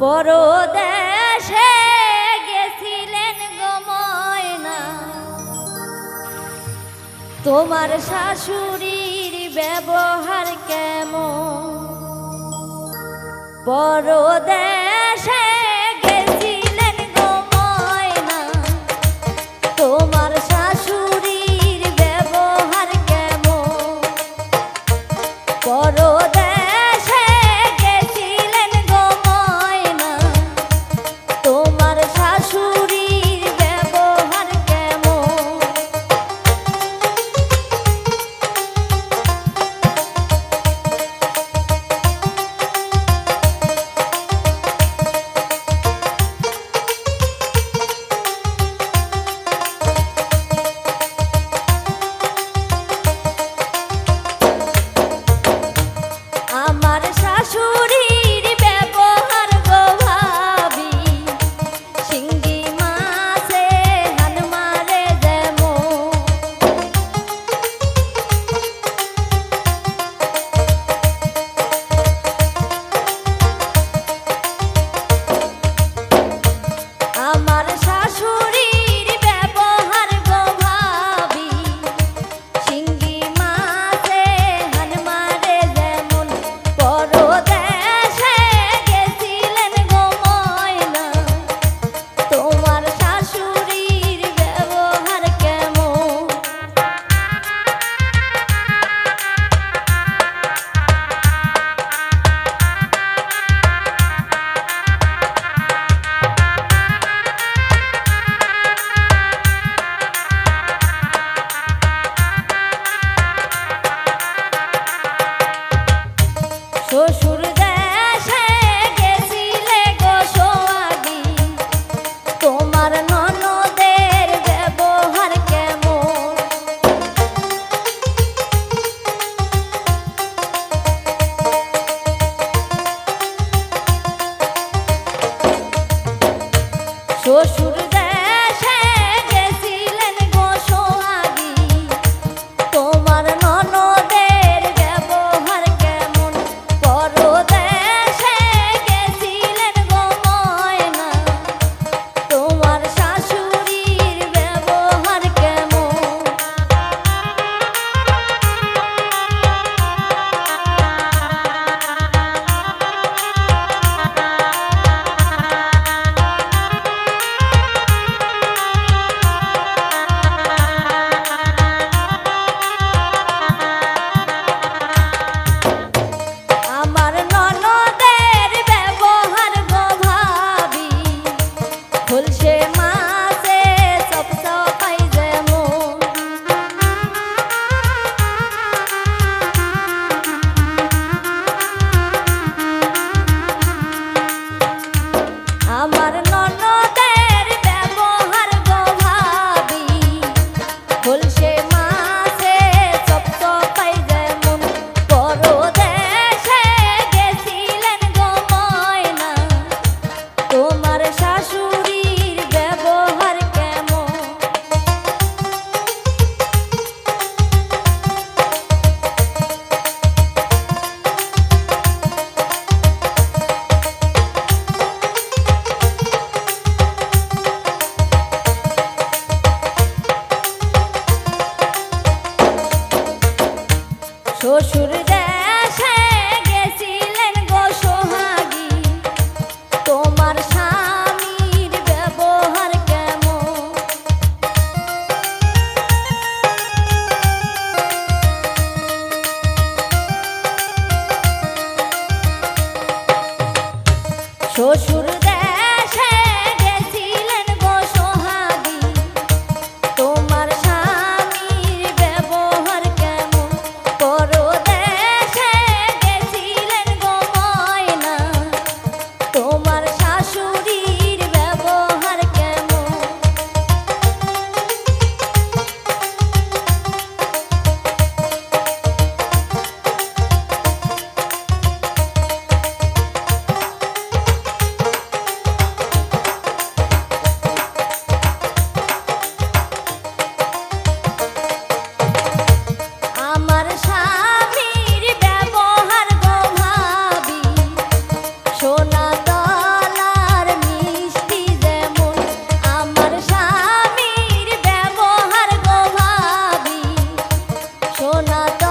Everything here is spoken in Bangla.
পরদেশে গেছিলেন গো ময়না, তোমার শাশুড়ির ব্যবহার কেমন? পরদেশে গেছিলেন গো ময়না, তোমার শাশুড়ির ব্যবহার কেমন? পরদেশে গেছিলেন গো ময়না, তোমার শাশুড়ির ব্যবহার কেমন? আমার শাশুড়ির ব্যবহার গো ভাবি, শিঙ্গি মাছে হান মারে যেমন। আমার শাশুড়ির ব্যবহার গো ভাবি, শিঙ্গি মাছে হান মারে যেমন। পরদেশে গেছিলেন গো ময়না, তোমার শাশুড়ির ব্যবহার কেমন? শ্বশুর দেশে গেছিলে গো সোহাগী, তোমার ননদের ব্যবহার কেমন? শ্বশুর দেশে গেছিলেন গো সোহাগী, তোমার ননদের ব্যবহার কেমন? পরদেশে গেছিলেন গো ময়না, তোমার শাশুড়ির ব্যবহার কেমন? আমার ননদের ব্যবহার গো ভাবি, খুলছে মাছে চপচপাই যেমন। আমার ননদের ব্যবহার গো ভাবি, খুলছে মাছে চপচপাই যেমন। পরদেশে গেছিলেন গো ময়না, তোমার শাশুড়ির ব্যবহার কেমন? শ্বশুর দেশে গেছিলেন গো সোহাগী, তোমার স্বামীর ব্যবহার কেমন? শ্বশুর দেশে গেছিলেন গো সোহাগী, তোমার স্বামীর ব্যবহার কেমন? পরদেশে গেছিলেন গো ময়না, তোমার শাশুড়ির ব্যবহার কেমন? সোনা